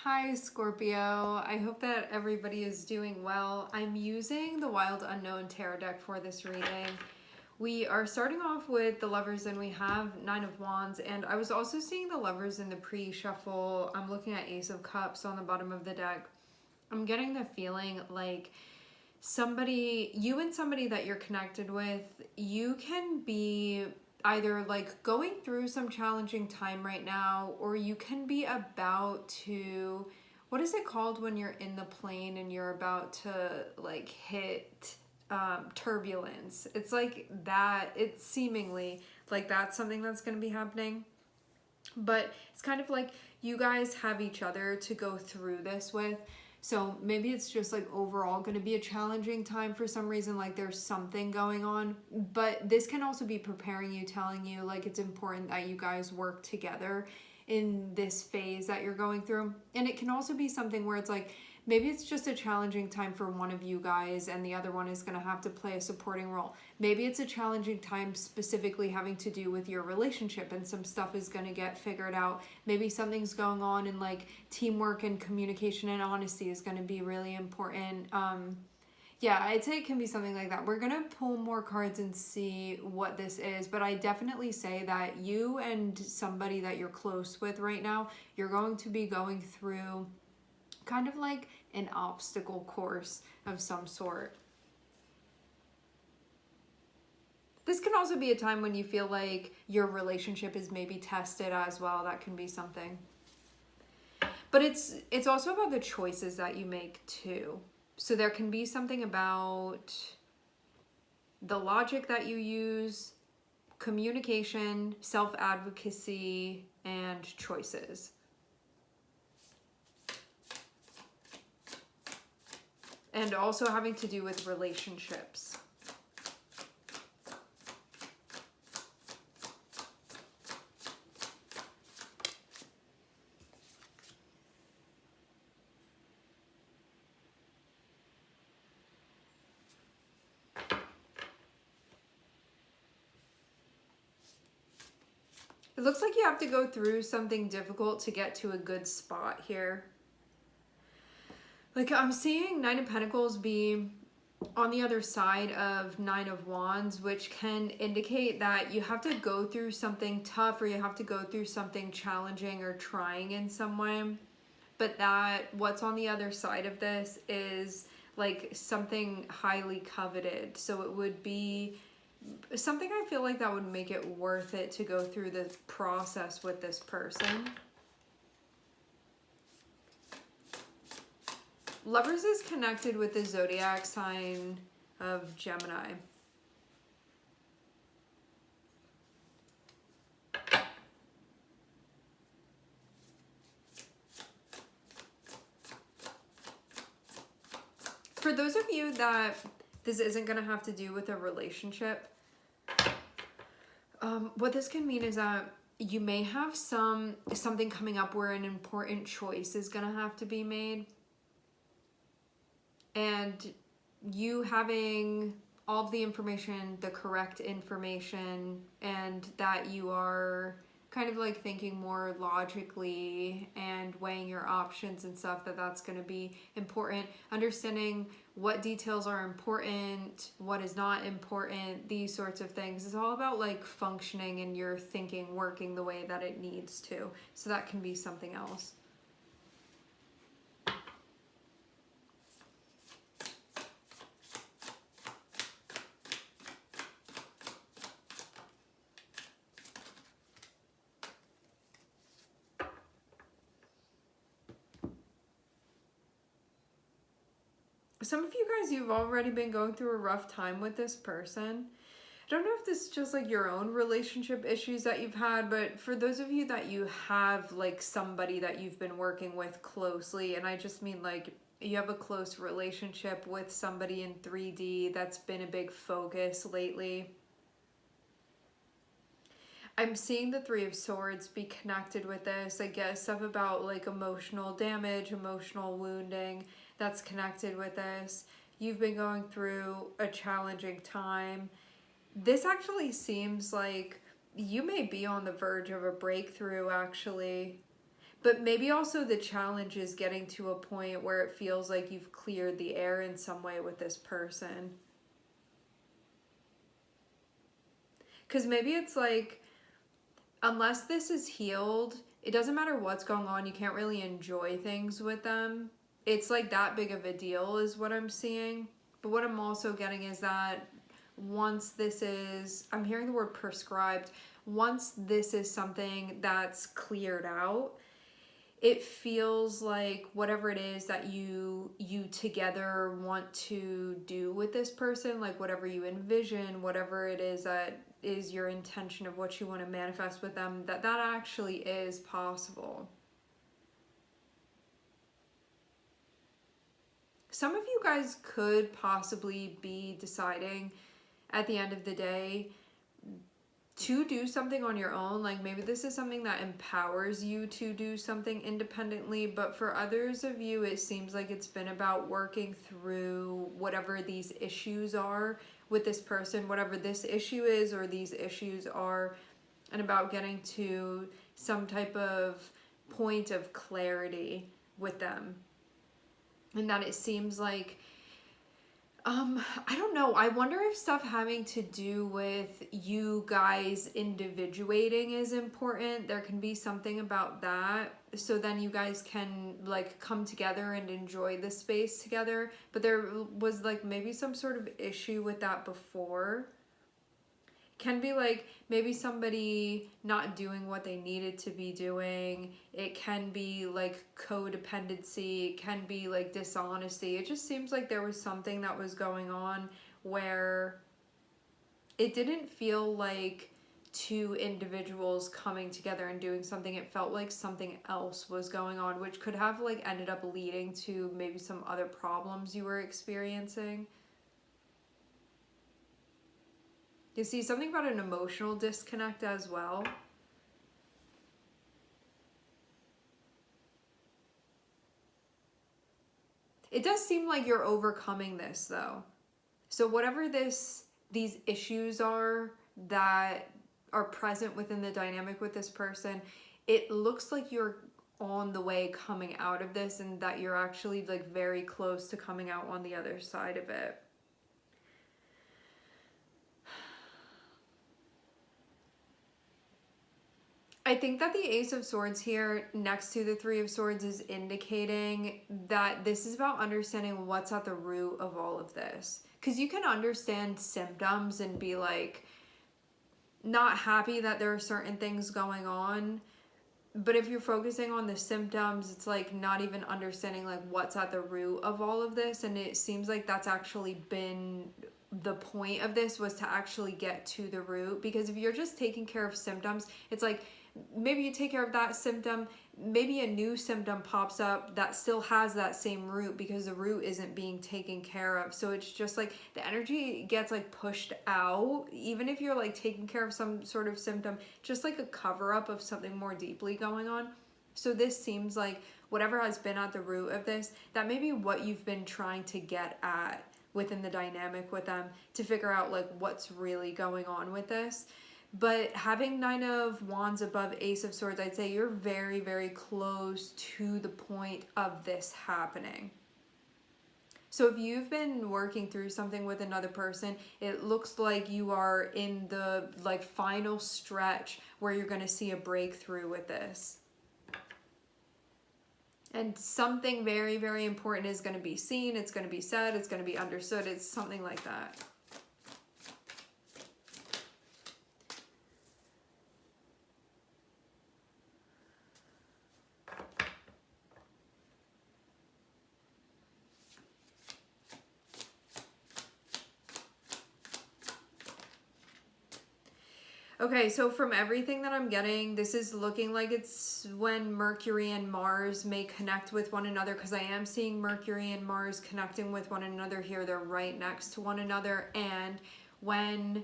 Hi Scorpio, I hope that everybody is doing well. I'm using the Wild Unknown Tarot deck for this reading. We are starting off with the Lovers and we have Nine of Wands, and I was also seeing the Lovers in the pre-shuffle. I'm looking at Ace of Cups on the bottom of the deck. I'm getting the feeling like you and somebody that you're connected with, you can be either like going through some challenging time right now, or you can be about to, what is it called when you're in the plane and you're about to like hit turbulence? It's like that. It's seemingly like that's something that's going to be happening, but it's kind of like you guys have each other to go through this with. So maybe it's just like overall going to be a challenging time for some reason, like there's something going on. But this can also be preparing you, telling you like it's important that you guys work together in this phase that you're going through. And it can also be something where it's like maybe it's just a challenging time for one of you guys and the other one is going to have to play a supporting role. Maybe it's a challenging time specifically having to do with your relationship and some stuff is going to get figured out. Maybe something's going on and like teamwork and communication and honesty is going to be really important. Yeah, I'd say it can be something like that. We're going to pull more cards and see what this is, but I definitely say that you and somebody that you're close with right now, you're going to be going through kind of like an obstacle course of some sort. This can also be a time when you feel like your relationship is maybe tested as well. That can be something. But it's also about the choices that you make too. So there can be something about the logic that you use, communication, self-advocacy, and choices. And also having to do with relationships. It looks like you have to go through something difficult to get to a good spot here. Like I'm seeing Nine of Pentacles be on the other side of Nine of Wands, which can indicate that you have to go through something tough or you have to go through something challenging or trying in some way. But that what's on the other side of this is like something highly coveted. So it would be something I feel like that would make it worth it to go through the process with this person. Lovers is connected with the zodiac sign of Gemini. For those of you that this isn't going to have to do with a relationship, what this can mean is that you may have something coming up where an important choice is going to have to be made. And you having all of the information, the correct information, and that you are kind of like thinking more logically and weighing your options and stuff, that's going to be important. Understanding what details are important, what is not important, these sorts of things. It's all about like functioning and your thinking working the way that it needs to. So that can be something else. Some of you guys, you've already been going through a rough time with this person. I don't know if this is just like your own relationship issues that you've had, but for those of you that you have like somebody that you've been working with closely, and I just mean like you have a close relationship with somebody in 3D, that's been a big focus lately. I'm seeing the Three of Swords be connected with this. I guess stuff about like emotional damage, emotional wounding, that's connected with this. You've been going through a challenging time. This actually seems like you may be on the verge of a breakthrough, actually. But maybe also the challenge is getting to a point where it feels like you've cleared the air in some way with this person. Because maybe it's like, unless this is healed, it doesn't matter what's going on, you can't really enjoy things with them. It's like that big of a deal is what I'm seeing. But what I'm also getting is that once this is, I'm hearing the word prescribed, once this is something that's cleared out, it feels like whatever it is that you together want to do with this person, like whatever you envision, whatever it is that is your intention of what you want to manifest with them, that actually is possible. Some of you guys could possibly be deciding at the end of the day to do something on your own. Like maybe this is something that empowers you to do something independently, but for others of you, it seems like it's been about working through whatever these issues are with this person, whatever this issue is or these issues are, and about getting to some type of point of clarity with them. And that it seems like I don't know. I wonder if stuff having to do with you guys individuating is important. There can be something about that. So then you guys can like come together and enjoy the space together. But there was like maybe some sort of issue with that before. Can be like maybe somebody not doing what they needed to be doing. It can be like codependency. It can be like dishonesty. It just seems like there was something that was going on where it didn't feel like two individuals coming together and doing something. It felt like something else was going on, which could have like ended up leading to maybe some other problems you were experiencing. You see something about an emotional disconnect as well. It does seem like you're overcoming this though. So whatever these issues are that are present within the dynamic with this person, it looks like you're on the way coming out of this, and that you're actually like very close to coming out on the other side of it. I think that the Ace of Swords here next to the Three of Swords is indicating that this is about understanding what's at the root of all of this. Because you can understand symptoms and be like not happy that there are certain things going on. But if you're focusing on the symptoms, it's like not even understanding like what's at the root of all of this. And it seems like that's actually been the point of this, was to actually get to the root. Because if you're just taking care of symptoms, it's like maybe you take care of that symptom, maybe a new symptom pops up that still has that same root because the root isn't being taken care of. So it's just like the energy gets like pushed out, even if you're like taking care of some sort of symptom, just like a cover up of something more deeply going on. So this seems like whatever has been at the root of this, that may be what you've been trying to get at within the dynamic with them, to figure out like what's really going on with this. But having Nine of Wands above Ace of Swords, I'd say you're very, very close to the point of this happening. So if you've been working through something with another person, it looks like you are in the like final stretch where you're going to see a breakthrough with this. And something very, very important is going to be seen. It's going to be said. It's going to be understood. It's something like that. Okay, so from everything that I'm getting, this is looking like it's when Mercury and Mars may connect with one another, because I am seeing Mercury and Mars connecting with one another here. They're right next to one another. And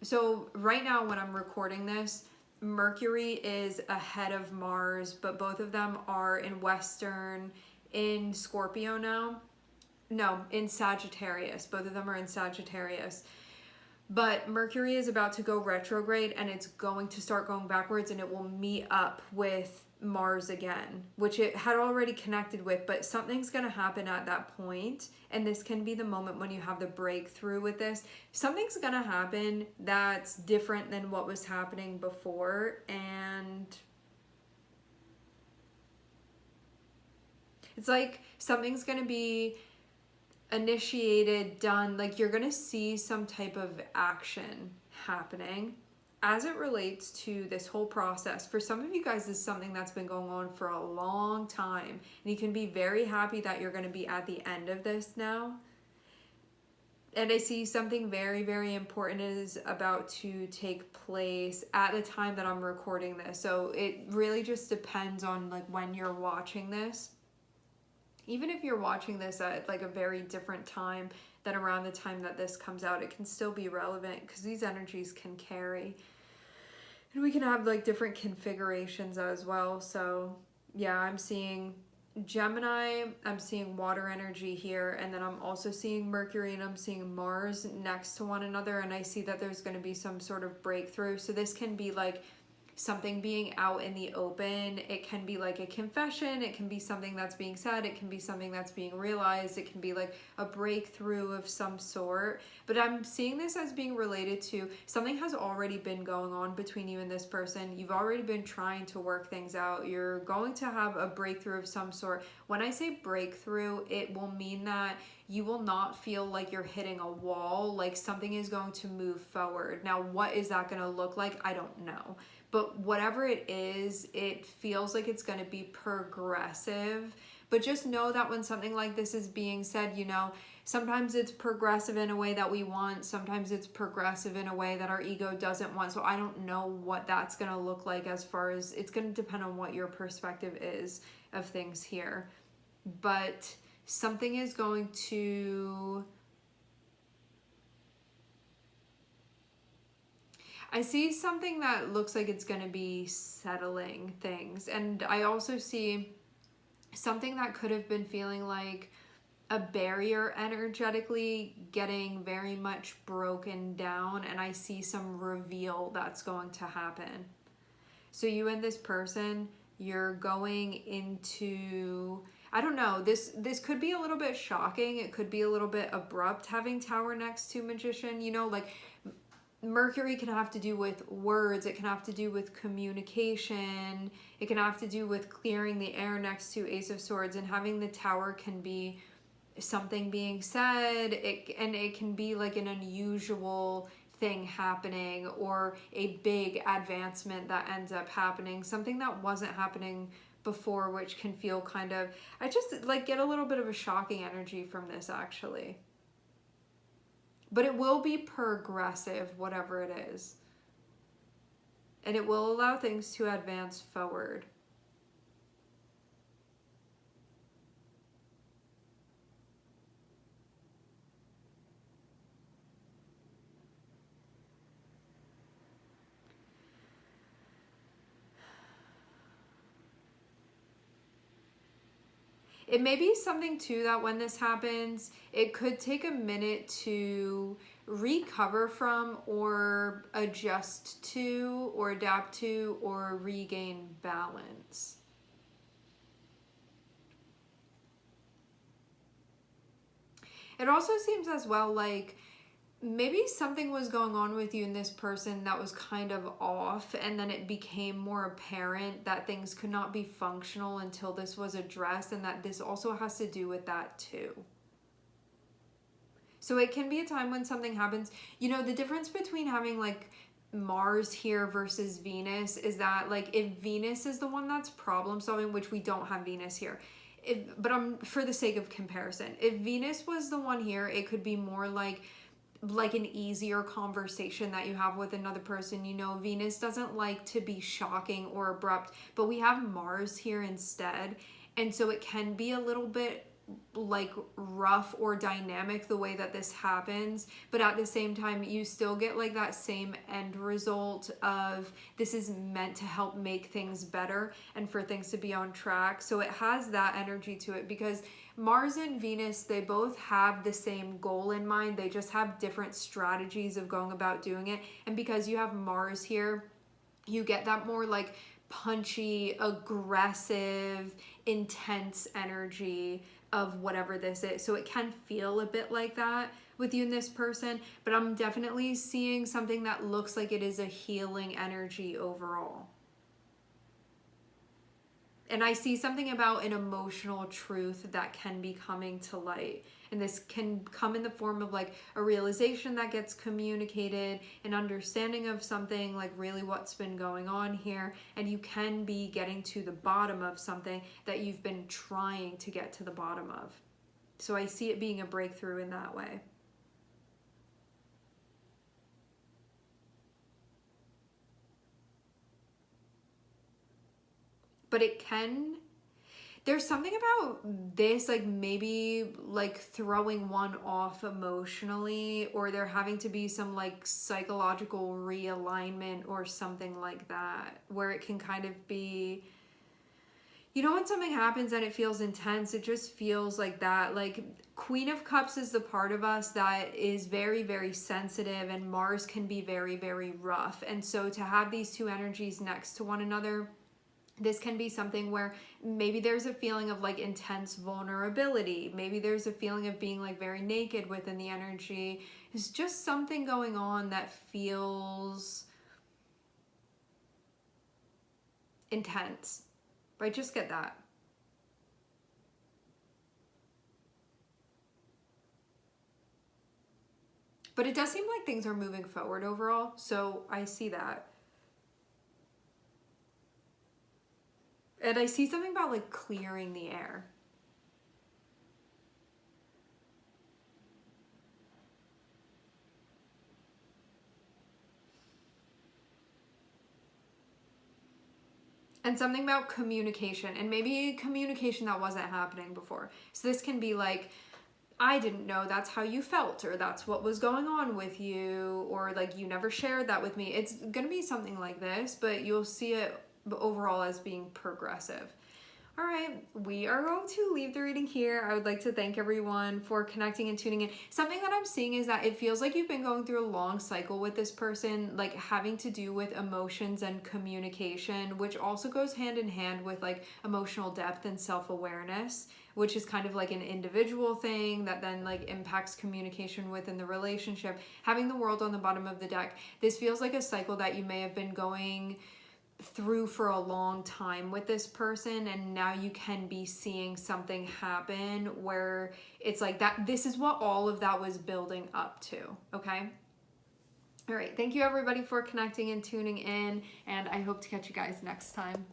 so right now when I'm recording this, Mercury is ahead of Mars, but both of them are in Scorpio now. No, in Sagittarius. Both of them are in Sagittarius. But Mercury is about to go retrograde, and it's going to start going backwards, and it will meet up with Mars again, which it had already connected with, but something's going to happen at that point, and this can be the moment when you have the breakthrough with this. Something's going to happen that's different than what was happening before, and it's like something's going to be initiated, done, like you're going to see some type of action happening as it relates to this whole process. For some of you guys, this is something that's been going on for a long time, and you can be very happy that you're going to be at the end of this now. And I see something very, very important is about to take place at the time that I'm recording this. So it really just depends on like when you're watching this. Even if you're watching this at like a very different time than around the time that this comes out, it can still be relevant because these energies can carry. And we can have like different configurations as well. So yeah, I'm seeing Gemini, I'm seeing water energy here, and then I'm also seeing Mercury and I'm seeing Mars next to one another, and I see that there's going to be some sort of breakthrough. So this can be like something being out in the open. It can be like a confession, it can be something that's being said, it can be something that's being realized, it can be like a breakthrough of some sort. But I'm seeing this as being related to something has already been going on between you and this person. You've already been trying to work things out. You're going to have a breakthrough of some sort. When I say breakthrough, it will mean that you will not feel like you're hitting a wall, like something is going to move forward. Now, what is that going to look like? I don't know. But whatever it is, it feels like it's going to be progressive. But just know that when something like this is being said, you know, sometimes it's progressive in a way that we want. Sometimes it's progressive in a way that our ego doesn't want. So I don't know what that's going to look like, as far as it's going to depend on what your perspective is of things here. But something is going to... I see something that looks like it's going to be settling things. And I also see something that could have been feeling like a barrier energetically getting very much broken down. And I see some reveal that's going to happen. So you and this person, you're going into... I don't know, this could be a little bit shocking. It could be a little bit abrupt having Tower next to Magician. You know, like... Mercury can have to do with words, it can have to do with communication, it can have to do with clearing the air next to Ace of Swords, and having the Tower can be something being said, and it can be like an unusual thing happening, or a big advancement that ends up happening, something that wasn't happening before, which can feel kind of... I just like get a little bit of a shocking energy from this, actually. But it will be progressive, whatever it is. And it will allow things to advance forward. It may be something too that when this happens, it could take a minute to recover from, or adjust to, or adapt to, or regain balance. It also seems as well like maybe something was going on with you and this person that was kind of off, and then it became more apparent that things could not be functional until this was addressed, and that this also has to do with that too. So it can be a time when something happens. You know, the difference between having like Mars here versus Venus is that like if Venus is the one that's problem solving, which we don't have Venus here, but for the sake of comparison, if Venus was the one here, it could be more like an easier conversation that you have with another person. You know, Venus doesn't like to be shocking or abrupt, but we have Mars here instead. And so it can be a little bit like rough or dynamic the way that this happens, but at the same time you still get like that same end result of this is meant to help make things better and for things to be on track. So it has that energy to it, because Mars and Venus, they both have the same goal in mind. They just have different strategies of going about doing it. And because you have Mars here, you get that more like punchy, aggressive, intense energy of whatever this is. So it can feel a bit like that with you and this person, but I'm definitely seeing something that looks like it is a healing energy overall. And I see something about an emotional truth that can be coming to light. And this can come in the form of like a realization that gets communicated, an understanding of something, like really what's been going on here. And you can be getting to the bottom of something that you've been trying to get to the bottom of. So I see it being a breakthrough in that way. But it can, there's something about this, like maybe like throwing one off emotionally, or there having to be some like psychological realignment or something like that, where it can kind of be, you know, when something happens and it feels intense, it just feels like that. Like Queen of Cups is the part of us that is very, very sensitive, and Mars can be very, very rough. And so to have these two energies next to one another, this can be something where maybe there's a feeling of like intense vulnerability. Maybe there's a feeling of being like very naked within the energy. It's just something going on that feels intense. Right? Just get that. But it does seem like things are moving forward overall. So I see that. And I see something about like clearing the air. And something about communication, and maybe communication that wasn't happening before. So this can be like, I didn't know that's how you felt, or that's what was going on with you, or like you never shared that with me. It's gonna be something like this, but you'll see it overall as being progressive. All right, we are going to leave the reading here. I would like to thank everyone for connecting and tuning in. Something that I'm seeing is that it feels like you've been going through a long cycle with this person, like having to do with emotions and communication, which also goes hand in hand with like emotional depth and self-awareness, which is kind of like an individual thing that then like impacts communication within the relationship. Having the World on the bottom of the deck, this feels like a cycle that you may have been going through for a long time with this person, and now you can be seeing something happen where it's like that, this is what all of that was building up to. Okay, all right, thank you everybody for connecting and tuning in, and I hope to catch you guys next time.